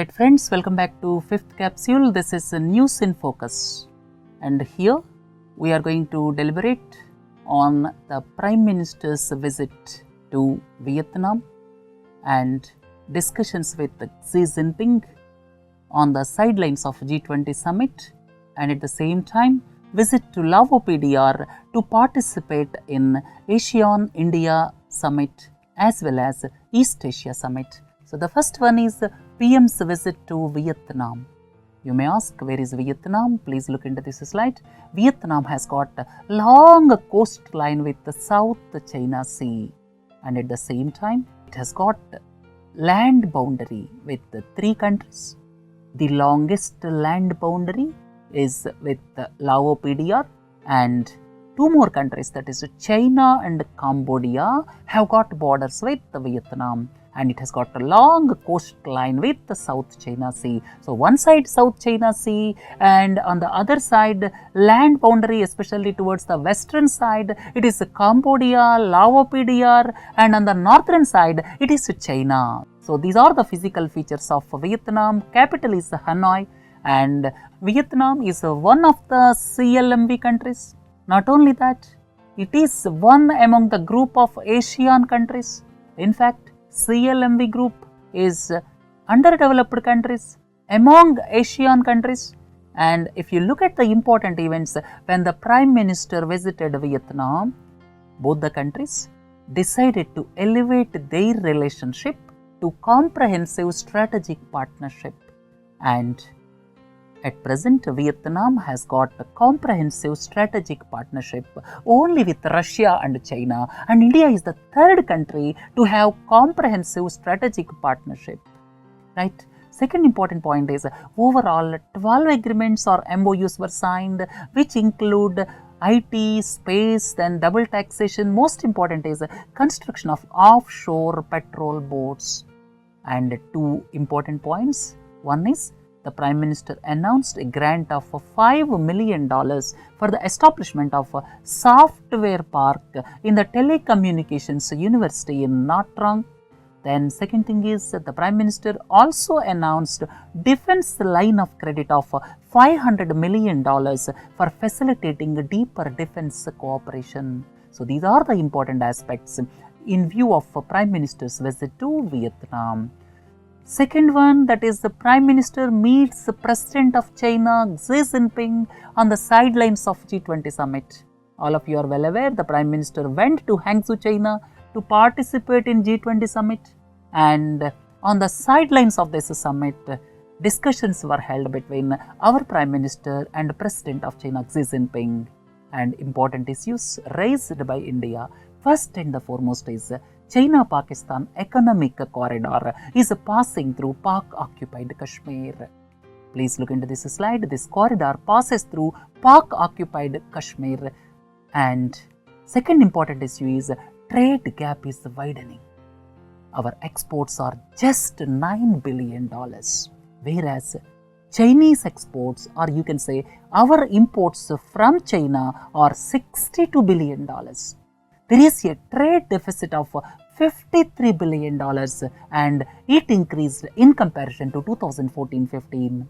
Alright friends, welcome back to 5th capsule. This is News in Focus, and here we are going to deliberate on the Prime Minister's visit to Vietnam and discussions with Xi Jinping on the sidelines of G20 Summit, and at the same time visit to Lavopedia to participate in Asean-India Summit as well as East Asia Summit. So the first one is PM's visit to Vietnam. You may ask, where is Vietnam? Please look into this slide. Vietnam has got a long coastline with the South China Sea, and at the same time it has got land boundary with the 3 countries. The longest land boundary is with Lavopedia, and 2 more countries, that is China and Cambodia, have got borders with Vietnam, and it has got a long coastline with the South China Sea. So one side South China Sea, and on the other side land boundary, especially towards the western side, it is Cambodia, Lavopedia, and on the northern side it is China. So these are the physical features of Vietnam. Capital is Hanoi, and Vietnam is one of the CLMV countries. Not only that, it is one among the group of Asian countries. In fact, CLMV group is underdeveloped countries among Asian countries. And if you look at the important events, when the Prime Minister visited Vietnam, both the countries decided to elevate their relationship to comprehensive strategic partnership. And at present, Vietnam has got a comprehensive strategic partnership only with Russia and China, and India is the 3rd country to have comprehensive strategic partnership. Right? Second important point is, overall 12 agreements or MOUs were signed, which include IT, space, then double taxation. Most important is construction of offshore patrol boats. And 2 important points. One is, the Prime Minister announced a grant of $5 million for the establishment of a software park in the Telecommunications University in Nha Trang. Then second thing is, the Prime Minister also announced defense line of credit of $500 million for facilitating deeper defense cooperation. So these are the important aspects in view of Prime Minister's visit to Vietnam. Second one, that is the Prime Minister meets the President of China, Xi Jinping, on the sidelines of G20 Summit. All of you are well aware, the Prime Minister went to Hangzhou, China to participate in G20 Summit, and on the sidelines of this summit, discussions were held between our Prime Minister and President of China, Xi Jinping, and important issues raised by India. First and the foremost is, China-Pakistan economic corridor is passing through Pak-occupied Kashmir. Please look into this slide. This corridor passes through Pak-occupied Kashmir. And second important issue is, trade gap is widening. Our exports are just $9 billion, whereas Chinese exports, or you can say our imports from China, are $62 billion. There is a trade deficit of $53 billion, and it increased in comparison to 2014-15.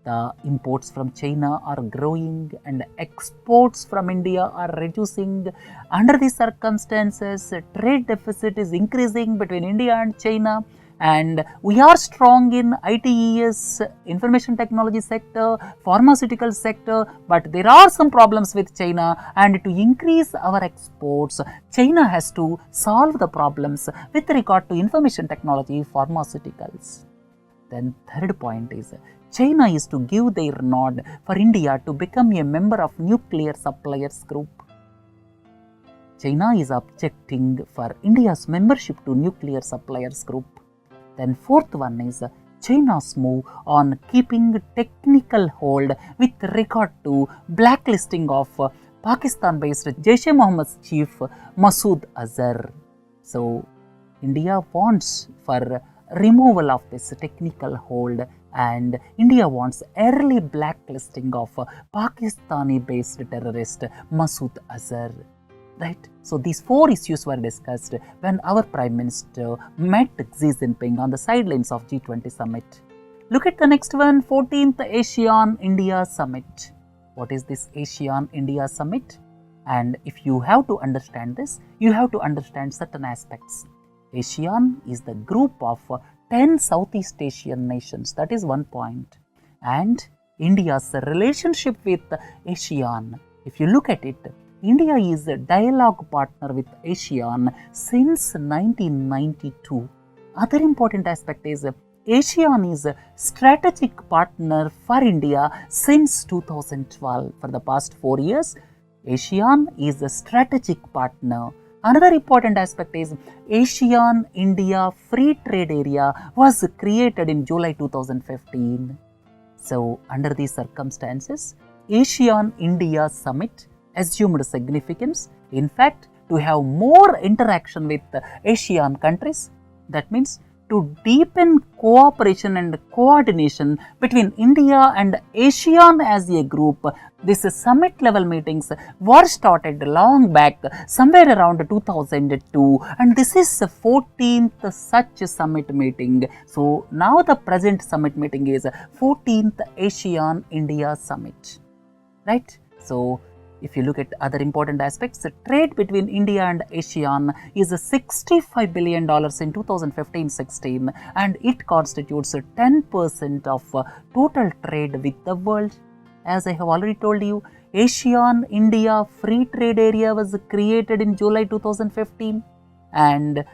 The imports from China are growing and exports from India are reducing. Under these circumstances, trade deficit is increasing between India and China. And we are strong in ITES, information technology sector, pharmaceutical sector, but there are some problems with China, and to increase our exports, China has to solve the problems with regard to information technology, pharmaceuticals. Then third point is, China is to give their nod for India to become a member of Nuclear Suppliers Group. China is objecting for India's membership to Nuclear Suppliers Group. Then fourth one is, China's move on keeping technical hold with regard to blacklisting of Pakistan-based Jaish-e-Mohammed's chief Masood Azhar. So India wants for removal of this technical hold, and India wants early blacklisting of Pakistani-based terrorist Masood Azhar. Right? So these 4 issues were discussed when our Prime Minister met Xi Jinping on the sidelines of G20 Summit. Look at the next one, 14th Asean-India Summit. What is this Asean-India Summit? And if you have to understand this, you have to understand certain aspects. ASEAN is the group of 10 Southeast Asian nations. That is one point. And India's relationship with ASEAN. If you look at it, India is a dialogue partner with ASEAN since 1992. Other important aspect is ASEAN is a strategic partner for India since 2012. For the past 4 years, ASEAN is a strategic partner. Another important aspect is Asean-India Free Trade Area was created in July 2015. So, under these circumstances, Asean-India Summit assumed significance. In fact, to have more interaction with ASEAN countries, that means to deepen cooperation and coordination between India and ASEAN as a group. These summit level meetings were started long back, somewhere around 2002, and this is the 14th such summit meeting. So now the present summit meeting is 14th Asean-India Summit, right? So if you look at other important aspects, the trade between India and ASEAN is $65 billion in 2015-16, and it constitutes 10% of total trade with the world. As I have already told you, Asean-India Free Trade Area was created in July 2015, and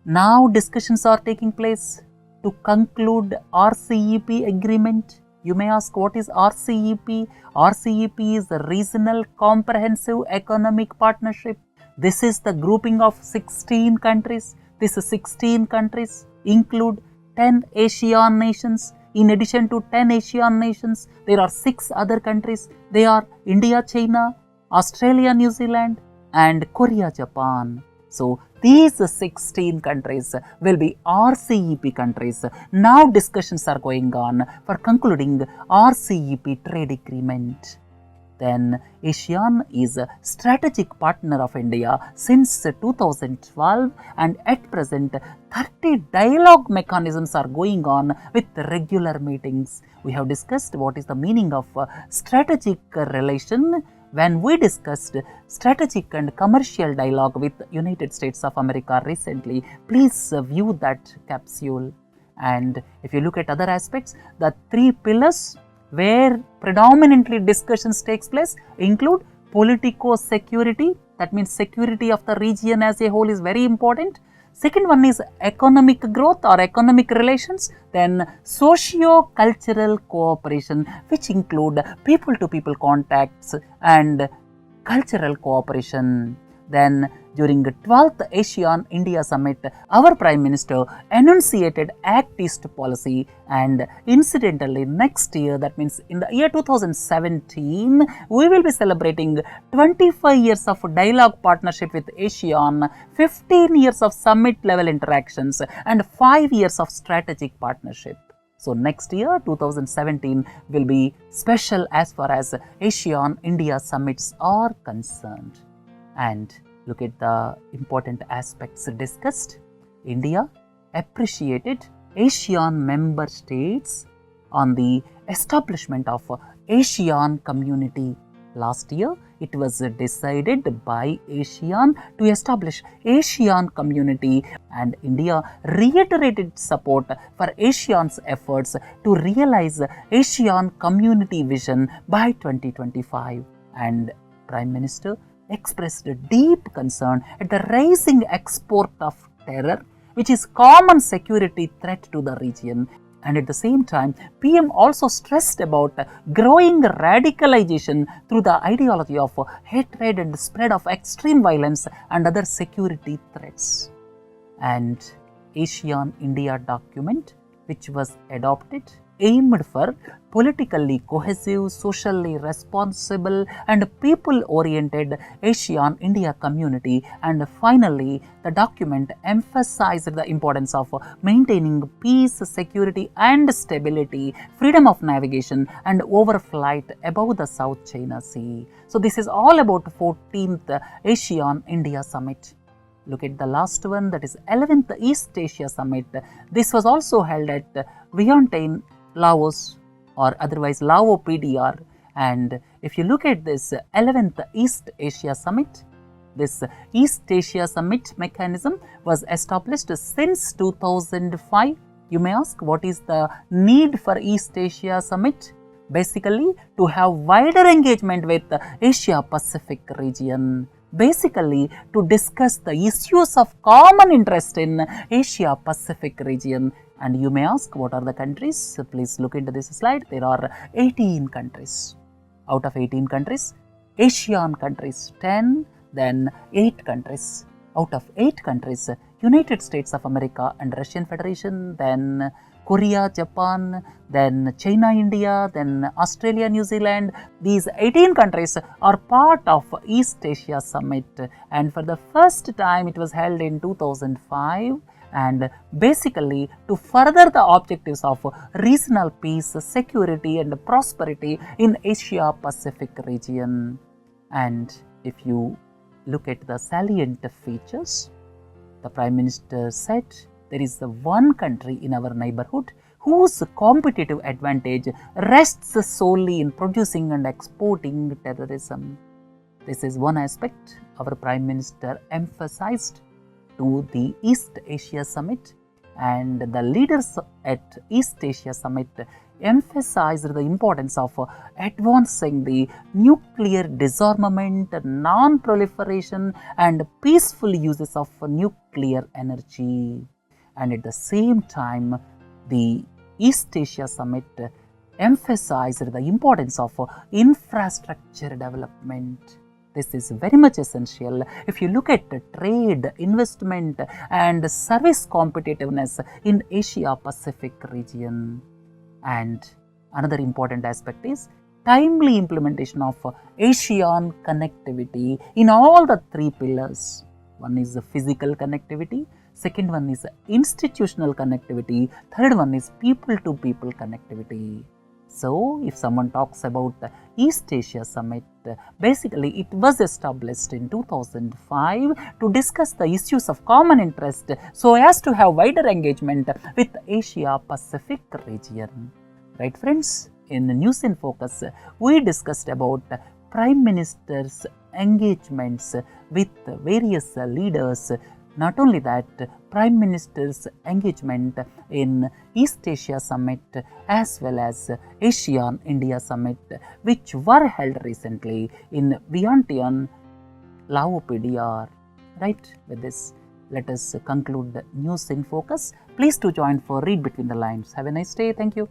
now discussions are taking place to conclude RCEP agreement. You may ask, what is RCEP? RCEP is the Regional Comprehensive Economic Partnership. This is the grouping of 16 countries. These 16 countries include 10 ASEAN nations. In addition to 10 ASEAN nations, there are 6 other countries. They are India, China, Australia, New Zealand, and Korea, Japan. So these 16 countries will be RCEP countries. Now discussions are going on for concluding RCEP trade agreement. Then ASEAN is a strategic partner of India since 2012, and at present 30 dialogue mechanisms are going on with regular meetings. We have discussed what is the meaning of strategic relation when we discussed strategic and commercial dialogue with United States of America recently. Please view that capsule. And if you look at other aspects, the 3 pillars where predominantly discussions takes place include politico-security, that means security of the region as a whole is very important. Second one is economic growth or economic relations, then socio-cultural cooperation, which include people-to-people contacts and cultural cooperation. Then during the 12th Asean-India Summit, our Prime Minister enunciated Act East policy, and incidentally next year, that means in the year 2017, we will be celebrating 25 years of dialogue partnership with ASEAN, 15 years of summit level interactions, and 5 years of strategic partnership. So next year 2017 will be special as far as Asean-India Summits are concerned. And look at the important aspects discussed. India appreciated ASEAN member states on the establishment of ASEAN community. Last year, it was decided by ASEAN to establish ASEAN community, and India reiterated support for ASEAN's efforts to realize ASEAN community vision by 2025. And Prime Minister expressed deep concern at the rising export of terror, which is common security threat to the region. And at the same time, PM also stressed about growing radicalization through the ideology of hatred and spread of extreme violence and other security threats. And Asean-India document, which was adopted, aimed for politically cohesive, socially responsible and people-oriented Asean-India community. And finally, the document emphasized the importance of maintaining peace, security and stability, freedom of navigation and overflight above the South China Sea. So this is all about 14th Asean-India Summit. Look at the last one, that is 11th East Asia Summit. This was also held at Vientiane, Laos or otherwise Lao PDR. And if you look at this 11th East Asia Summit, this East Asia Summit mechanism was established since 2005. You may ask, what is the need for East Asia Summit? Basically, to have wider engagement with the Asia Pacific region. Basically, to discuss the issues of common interest in Asia Pacific region. And you may ask, what are the countries? Please look into this slide. There are 18 countries. Out of 18 countries, Asian countries 10, then 8 countries. Out of 8 countries, United States of America and Russian Federation, then Korea, Japan, then China, India, then Australia, New Zealand. These 18 countries are part of East Asia Summit, and for the first time it was held in 2005, and basically to further the objectives of regional peace, security and prosperity in Asia Pacific region. And if you look at the salient features, the Prime Minister said there is one country in our neighborhood whose competitive advantage rests solely in producing and exporting terrorism. This is one aspect our Prime Minister emphasized to the East Asia Summit, and the leaders at East Asia Summit emphasized the importance of advancing the nuclear disarmament, non-proliferation and peaceful uses of nuclear energy. And at the same time, the East Asia Summit emphasized the importance of infrastructure development. This is very much essential if you look at trade, investment and service competitiveness in Asia Pacific region. And another important aspect is timely implementation of Asian connectivity in all the 3 pillars. One is the physical connectivity, second one is institutional connectivity, third one is people-to-people connectivity. So, if someone talks about the East Asia Summit, basically it was established in 2005 to discuss the issues of common interest so as to have wider engagement with Asia Pacific region. Right friends, in the News in Focus, we discussed about Prime Minister's engagements with various leaders. Not only that, Prime Minister's engagement in East Asia Summit as well as Asean-India Summit, which were held recently in Vientiane, Lao PDR. Right, with this, let us conclude the News in Focus. Please do join for Read Between the Lines. Have a nice day. Thank you.